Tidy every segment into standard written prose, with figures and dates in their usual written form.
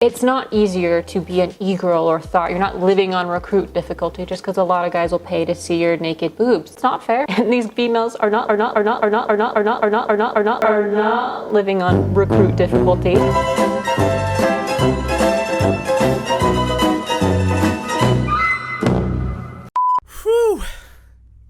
It's not easier to be an e-girl or thought. You're not living on recruit difficulty just because a lot of guys will pay to see your naked boobs. It's not fair. And these females are not living on recruit difficulty. Whew.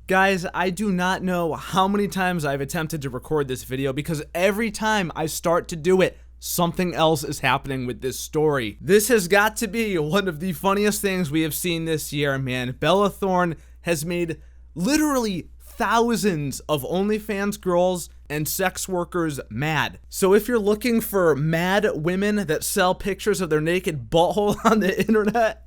Guys, I do not know how many times I've attempted to record this video because every time I start to do it, something else is happening with this story. This has got to be one of the funniest things we have seen this year, man. Bella Thorne has made literally thousands of OnlyFans girls and sex workers mad. So if you're looking for mad women that sell pictures of their naked butthole on the internet,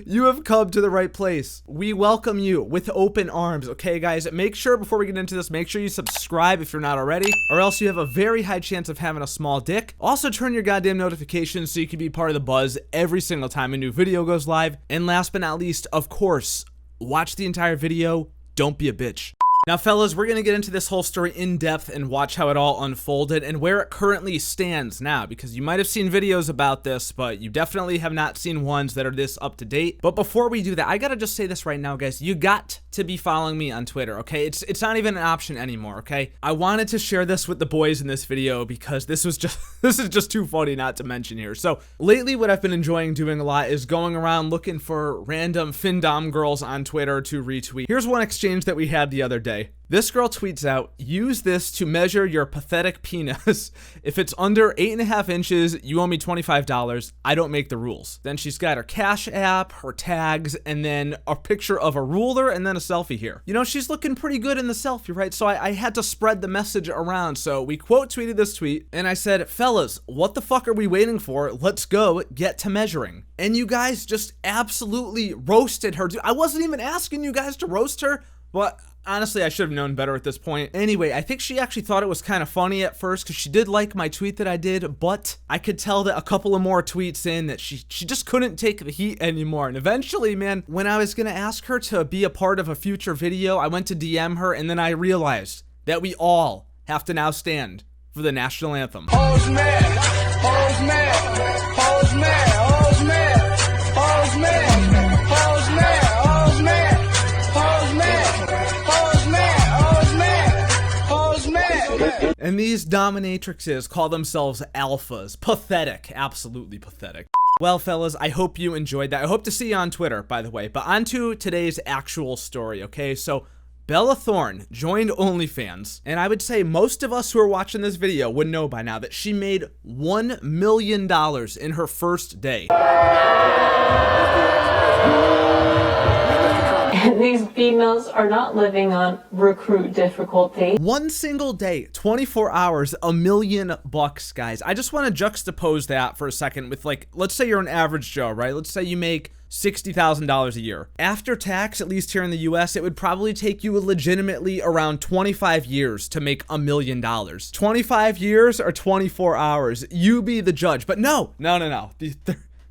you have come to the right place. We welcome you with open arms, okay guys? Make sure, before we get into this, make sure you subscribe if you're not already, or else you have a very high chance of having a small dick. Also, turn your goddamn notifications so you can be part of the buzz every single time a new video goes live. And last but not least, of course, watch the entire video. Don't be a bitch. Now, fellas, we're going to get into this whole story in depth and watch how it all unfolded and where it currently stands now, because you might have seen videos about this, but you definitely have not seen ones that are this up to date. But before we do that, I got to just say this right now, guys. You got to be following me on Twitter, okay? It's not even an option anymore, okay? I wanted to share this with the boys in this video because this is just too funny not to mention here. So lately, what I've been enjoying doing a lot is going around looking for random findom girls on Twitter to retweet. Here's one exchange that we had the other day. This girl tweets out, "Use this to measure your pathetic penis. If it's under 8.5 inches, you owe me $25. I don't make the rules." Then she's got her Cash App, her tags, and then a picture of a ruler and then a selfie here. You know, she's looking pretty good in the selfie, right? So I had to spread the message around. So we quote tweeted this tweet and I said, "Fellas, what the fuck are we waiting for? Let's go get to measuring." And you guys just absolutely roasted her. I wasn't even asking you guys to roast her, but honestly, I should have known better at this point. Anyway, I think she actually thought it was kind of funny at first because she did like my tweet that I did, but I could tell that a couple of more tweets in that she just couldn't take the heat anymore. And eventually, man, when I was going to ask her to be a part of a future video, I went to DM her and then I realized that we all have to now stand for the national anthem. Hoes mad, hoes mad, hoes mad, hoes mad, hoes mad, hoes mad, hoes mad, hoes mad, hoes mad. And these dominatrixes call themselves alphas. Pathetic. Absolutely pathetic. Well, fellas, I hope you enjoyed that. I hope to see you on Twitter, by the way. But on to today's actual story, okay? So Bella Thorne joined OnlyFans, and I would say most of us who are watching this video would know by now that she made $1 million in her first day. And these females are not living on recruit difficulty. One single day, 24 hours, $1 million, guys. I just want to juxtapose that for a second with, like, let's say you're an average Joe, right? Let's say you make $60,000 a year. After tax, at least here in the US, it would probably take you legitimately around 25 years to make $1 million. 25 years or 24 hours? You be the judge. But no.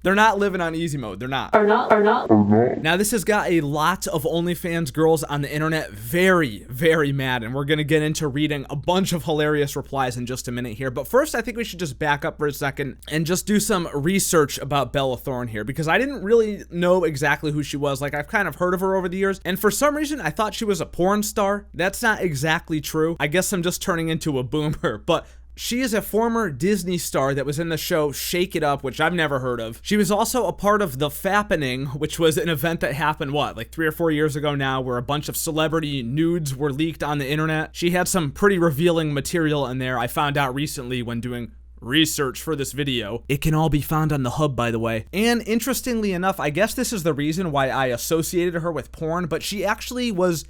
They're not living on easy mode. They're not. Now, this has got a lot of OnlyFans girls on the internet very, very mad, and we're going to get into reading a bunch of hilarious replies in just a minute here. But first, I think we should just back up for a second and just do some research about Bella Thorne here, because I didn't really know exactly who she was. Like, I've kind of heard of her over the years, and for some reason, I thought she was a porn star. That's not exactly true. I guess I'm just turning into a boomer, but she is a former Disney star that was in the show Shake It Up, which I've never heard of. She was also a part of The Fappening, which was an event that happened, like 3 or 4 years ago now, where a bunch of celebrity nudes were leaked on the internet. She had some pretty revealing material in there, I found out recently when doing research for this video. It can all be found on the hub, by the way. And interestingly enough, I guess this is the reason why I associated her with porn, but she actually was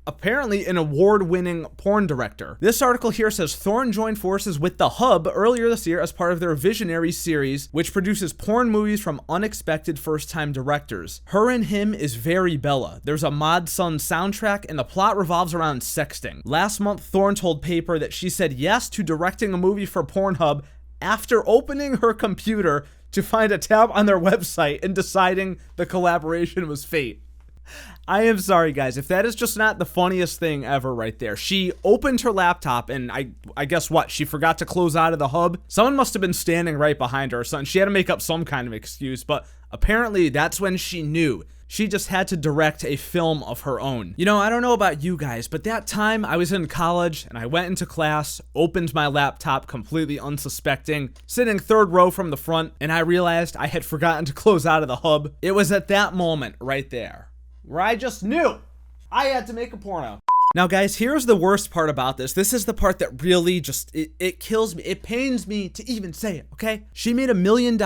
apparently an award-winning porn director. This article here says Thorne joined forces with The Hub earlier this year as part of their Visionary series, which produces porn movies from unexpected first-time directors. Her and Him is very Bella. There's a Mod Sun soundtrack, and the plot revolves around sexting. Last month, Thorne told Paper that she said yes to directing a movie for Pornhub after opening her computer to find a tab on their website and deciding the collaboration was fate. I am sorry, guys, if that is just not the funniest thing ever right there. She opened her laptop and I guess what? She forgot to close out of the hub. Someone must have been standing right behind her or something. She had to make up some kind of excuse, but apparently that's when she knew. She just had to direct a film of her own. You know, I don't know about you guys, but that time I was in college and I went into class, opened my laptop completely unsuspecting, sitting third row from the front, and I realized I had forgotten to close out of the hub. It was at that moment right there where I just knew I had to make a porno. Now, guys, here's the worst part about this. This is the part that really just, it kills me. It pains me to even say it, okay? She made $1 million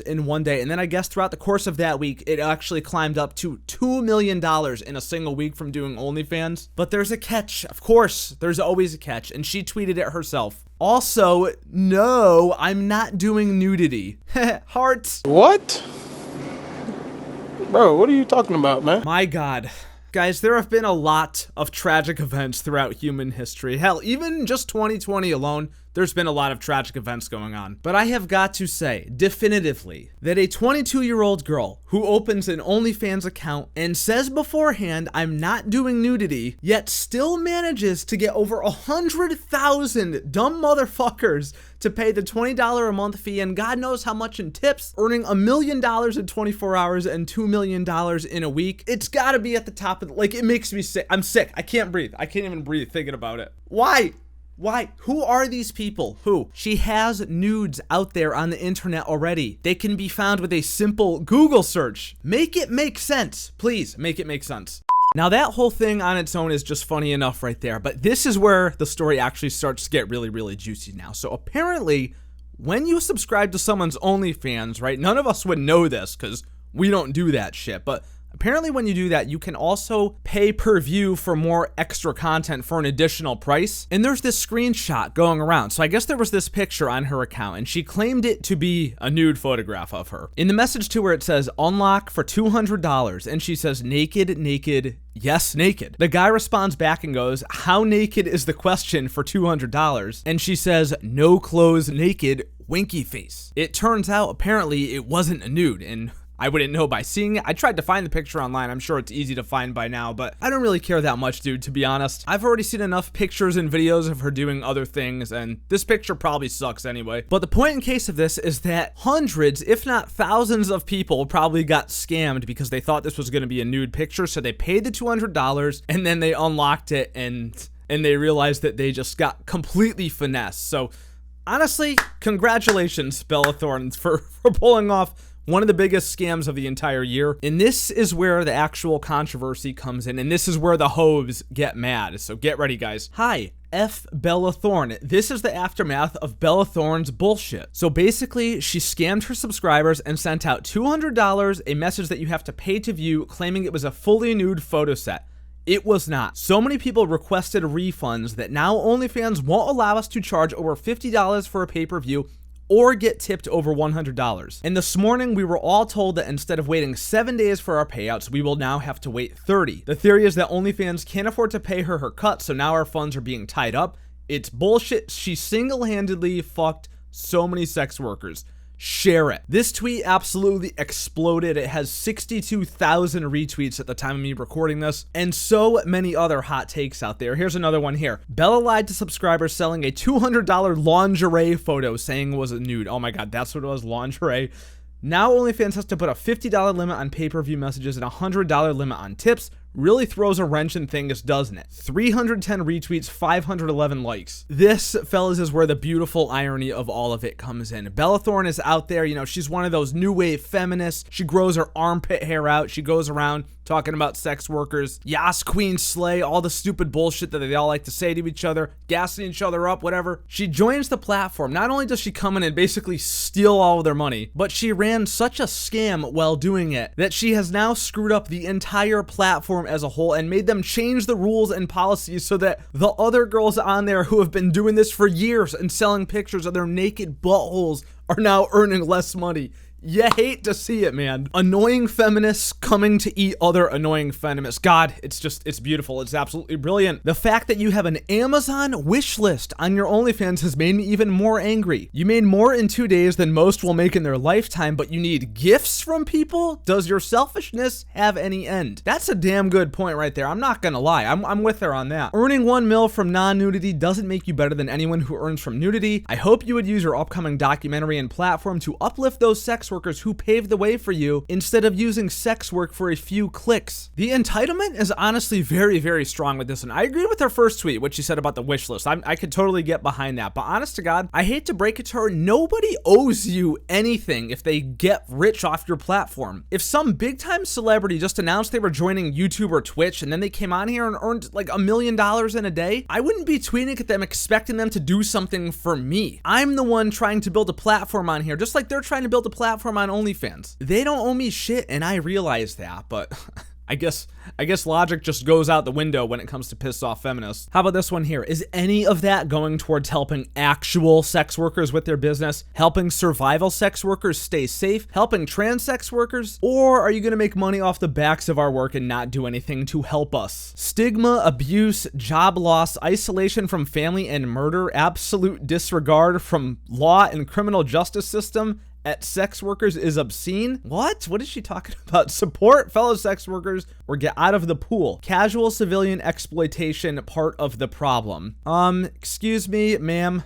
in one day, and then I guess throughout the course of that week, it actually climbed up to $2 million in a single week from doing OnlyFans. But there's a catch. Of course, there's always a catch, and she tweeted it herself. Also, no, I'm not doing nudity. Hearts. What? Bro, what are you talking about, man? My God. Guys, there have been a lot of tragic events throughout human history. Hell, even just 2020 alone, there's been a lot of tragic events going on. But I have got to say, definitively, that a 22-year-old girl who opens an OnlyFans account and says beforehand, I'm not doing nudity, yet still manages to get over 100,000 dumb motherfuckers to pay the $20 a month fee and God knows how much in tips, earning $1 million in 24 hours and $2 million in a week. It's gotta be at the top of like, it makes me sick. I'm sick. I can't breathe. I can't even breathe thinking about it. Why? Why? Who are these people? Who? She has nudes out there on the internet already. They can be found with a simple Google search. Make it make sense. Please, make it make sense. Now that whole thing on its own is just funny enough right there, but this is where the story actually starts to get really, really juicy now. So apparently, when you subscribe to someone's OnlyFans, right, none of us would know this because we don't do that shit, but apparently when you do that, you can also pay per view for more extra content for an additional price. And there's this screenshot going around. So I guess there was this picture on her account and she claimed it to be a nude photograph of her. In the message to her, it says unlock for $200 and she says naked, naked, yes, naked. The guy responds back and goes, how naked is the question for $200? And she says, no clothes, naked, winky face. It turns out apparently it wasn't a nude, and I wouldn't know by seeing it. I tried to find the picture online. I'm sure it's easy to find by now, but I don't really care that much, dude, to be honest. I've already seen enough pictures and videos of her doing other things, and this picture probably sucks anyway. But the point in case of this is that hundreds, if not thousands of people probably got scammed because they thought this was going to be a nude picture, so they paid the $200 and then they unlocked it and they realized that they just got completely finessed. So honestly, congratulations, Bella Thorne, for pulling off one of the biggest scams of the entire year. And this is where the actual controversy comes in, and this is where the hoes get mad. So get ready, guys. Hi, F Bella Thorne. This is the aftermath of Bella Thorne's bullshit. So basically, she scammed her subscribers and sent out $200, a message that you have to pay to view, claiming it was a fully nude photo set. It was not. So many people requested refunds that now OnlyFans won't allow us to charge over $50 for a pay-per-view or get tipped over $100. And this morning, we were all told that instead of waiting 7 days for our payouts, we will now have to wait 30. The theory is that OnlyFans can't afford to pay her cut, so now our funds are being tied up. It's bullshit. She single-handedly fucked so many sex workers. Share it. This tweet absolutely exploded. It has 62,000 retweets at the time of me recording this, and so many other hot takes out there. Here's another one here. Bella lied to subscribers selling a $200 lingerie photo saying it was a nude. Oh my God, that's what it was, lingerie. Now OnlyFans has to put a $50 limit on pay-per-view messages and a $100 limit on tips. Really throws a wrench in things, doesn't it? 310 retweets, 511 likes. This, fellas, is where the beautiful irony of all of it comes in. Bella Thorne is out there, you know, she's one of those new wave feminists. She grows her armpit hair out. She goes around talking about sex workers. Yas, queen, slay, all the stupid bullshit that they all like to say to each other, gassing each other up, whatever. She joins the platform. Not only does she come in and basically steal all of their money, but she ran such a scam while doing it that she has now screwed up the entire platform as a whole and made them change the rules and policies so that the other girls on there who have been doing this for years and selling pictures of their naked buttholes are now earning less money. You hate to see it, man. Annoying feminists coming to eat other annoying feminists. God, it's beautiful. It's absolutely brilliant. The fact that you have an Amazon wish list on your OnlyFans has made me even more angry. You made more in 2 days than most will make in their lifetime, but you need gifts from people? Does your selfishness have any end? That's a damn good point right there. I'm not gonna lie. I'm with her on that. Earning 1 mil from non-nudity doesn't make you better than anyone who earns from nudity. I hope you would use your upcoming documentary and platform to uplift those sex workers who paved the way for you instead of using sex work for a few clicks. The entitlement is honestly very, very strong with this one. I agree with her first tweet, what she said about the wish list. I could totally get behind that, but honest to God, I hate to break it to her, nobody owes you anything if they get rich off your platform. If some big time celebrity just announced they were joining YouTube or Twitch and then they came on here and earned like $1 million in a day, I wouldn't be tweeting at them expecting them to do something for me. I'm the one trying to build a platform on here, just like they're trying to build a platform on OnlyFans. They don't owe me shit, and I realize that, but I guess logic just goes out the window when it comes to piss off feminists. How about this one here? Is any of that going towards helping actual sex workers with their business, helping survival sex workers stay safe, helping trans sex workers? Or are you gonna make money off the backs of our work and not do anything to help us? Stigma, abuse, job loss, isolation from family, and murder, absolute disregard from law and criminal justice system at sex workers is obscene? What? What is she talking about? Support fellow sex workers or get out of the pool. Casual civilian exploitation, part of the problem. Excuse me, ma'am.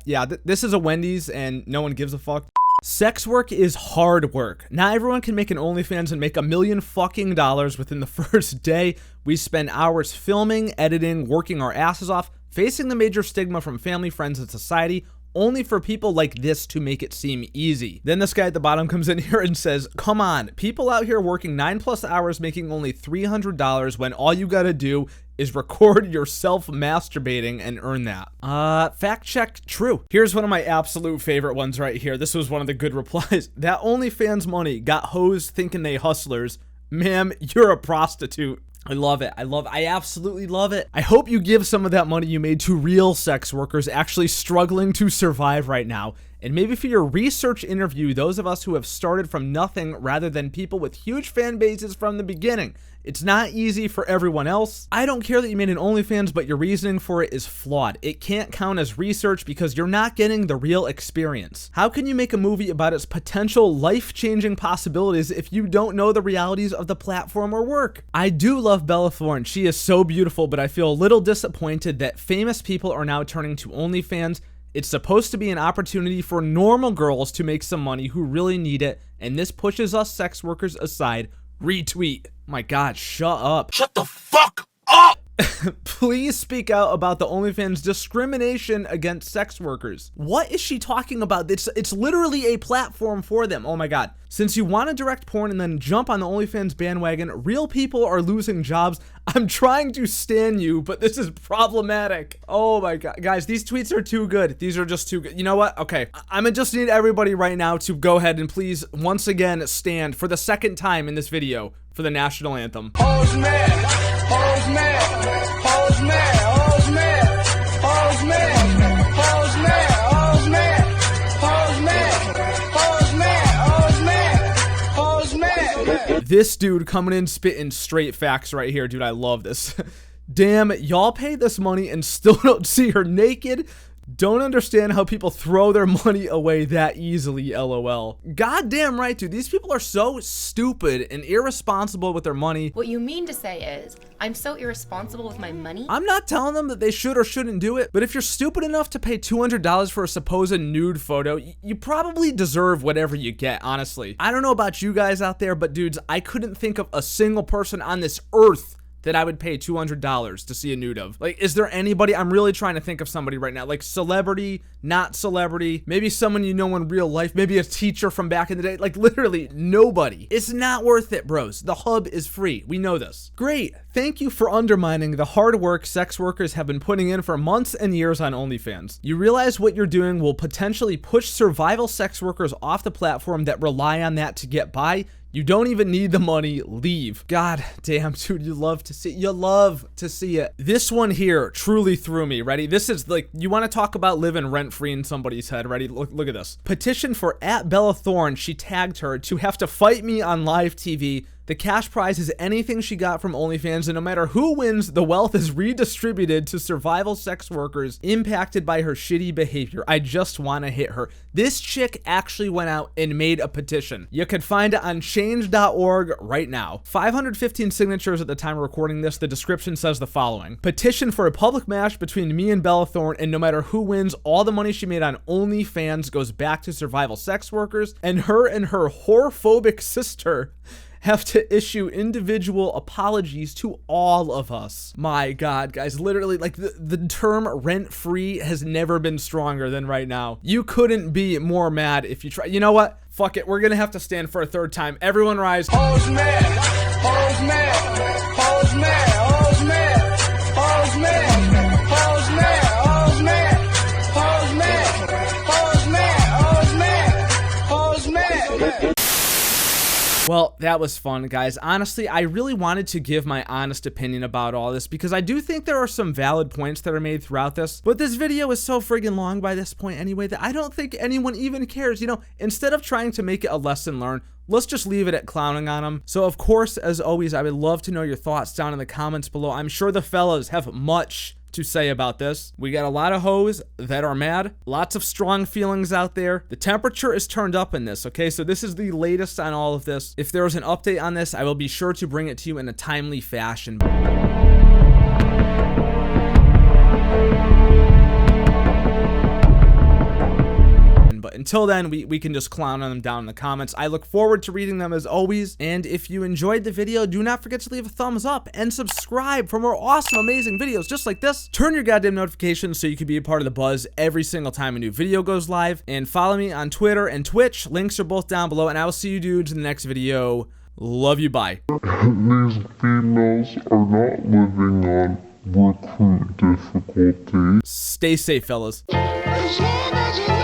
Yeah, this is a Wendy's and no one gives a fuck. Sex work is hard work. Not everyone can make an OnlyFans and make $1 million fucking dollars within the first day. We spend hours filming, editing, working our asses off, facing the major stigma from family, friends, and society, only for people like this to make it seem easy. Then this guy at the bottom comes in here and says, come on, people out here working 9+ hours making only $300 when all you gotta do is record yourself masturbating and earn that. Fact check, true. Here's one of my absolute favorite ones right here. This was one of the good replies. That OnlyFans money got hoes thinking they hustlers. Ma'am, you're a prostitute. I love it. I absolutely love it. I hope you give some of that money you made to real sex workers actually struggling to survive right now. And maybe for your research interview, those of us who have started from nothing rather than people with huge fan bases from the beginning. It's not easy for everyone else. I don't care that you made an OnlyFans, but your reasoning for it is flawed. It can't count as research because you're not getting the real experience. How can you make a movie about its potential life-changing possibilities if you don't know the realities of the platform or work? I do love Bella Thorne. She is so beautiful, but I feel a little disappointed that famous people are now turning to OnlyFans. It's supposed to be an opportunity for normal girls to make some money who really need it, and this pushes us sex workers aside. Retweet. My God, shut up. Shut the fuck up! Please speak out about the OnlyFans discrimination against sex workers. What is she talking about? It's literally a platform for them. Oh my God. Since you want to direct porn and then jump on the OnlyFans bandwagon, real people are losing jobs. I'm trying to stan you, but this is problematic. Oh my God. Guys, these tweets are too good. These are just too good. You know what? Okay. I'm gonna just need everybody right now to go ahead and please, once again, stand for the second time in this video for the national anthem. Hoes mad, hoes mad, hoes mad, hoes mad, hoes mad, hoes mad, hoes mad, hoes mad, hoes mad, hoes mad. This dude coming in spitting straight facts right here, dude. I love this. Damn, y'all pay this money and still don't see her naked? Don't understand how people throw their money away that easily, lol. Goddamn right, dude. These people are so stupid and irresponsible with their money. What you mean to say is, I'm so irresponsible with my money? I'm not telling them that they should or shouldn't do it, but if you're stupid enough to pay $200 for a supposed nude photo, you probably deserve whatever you get, honestly. I don't know about you guys out there, but dudes, I couldn't think of a single person on this earth that I would pay $200 to see a nude of. Like, is there anybody? I'm really trying to think of somebody right now. Like, celebrity, not celebrity, maybe someone you know in real life, maybe a teacher from back in the day. Like, literally nobody. It's not worth it, bros. The hub is free. We know this. Great. Thank you for undermining the hard work sex workers have been putting in for months and years on OnlyFans. You realize what you're doing will potentially push survival sex workers off the platform that rely on that to get by. You don't even need the money. Leave. God damn, dude, you love to see it. This one here truly threw me. Ready? This is like, you want to talk about living rent-free in somebody's head. Ready? Look at this. Petition for @Bella Thorne. She tagged her to have to fight me on live TV. The cash prize is anything she got from OnlyFans, and no matter who wins, the wealth is redistributed to survival sex workers impacted by her shitty behavior. I just want to hit her. This chick actually went out and made a petition. You can find it on change.org right now. 515 signatures at the time of recording this. The description says the following. Petition for a public match between me and Bella Thorne, and no matter who wins, all the money she made on OnlyFans goes back to survival sex workers, and her whorephobic sister have to issue individual apologies to all of us. My God, guys, literally, like, the term rent-free has never been stronger than right now. You couldn't be more mad if you try. You know what? Fuck it. We're gonna have to stand for a third time. Everyone rise. Hoes mad, hoes mad, hoes mad, hoes mad, hoes mad, hoes mad, hoes mad, hoes mad, hoes mad, hoes mad, hoes mad. Well, that was fun, guys. Honestly, I really wanted to give my honest opinion about all this because I do think there are some valid points that are made throughout this, but this video is so friggin' long by this point anyway that I don't think anyone even cares. You know, instead of trying to make it a lesson learned, let's just leave it at clowning on them. So, of course, as always, I would love to know your thoughts down in the comments below. I'm sure the fellas have much to say about this. We got a lot of hoes that are mad, lots of strong feelings out there. The temperature is turned up in this, okay? So this is the latest on all of this. If there is an update on this, I will be sure to bring it to you in a timely fashion. But until then, we can just clown on them down in the comments. I look forward to reading them as always. And if you enjoyed the video, do not forget to leave a thumbs up and subscribe for more awesome, amazing videos just like this. Turn your goddamn notifications so you can be a part of the buzz every single time a new video goes live. And follow me on Twitter and Twitch. Links are both down below. And I will see you dudes in the next video. Love you. Bye. These females are not living on recruit difficulty. Stay safe, fellas. J'ai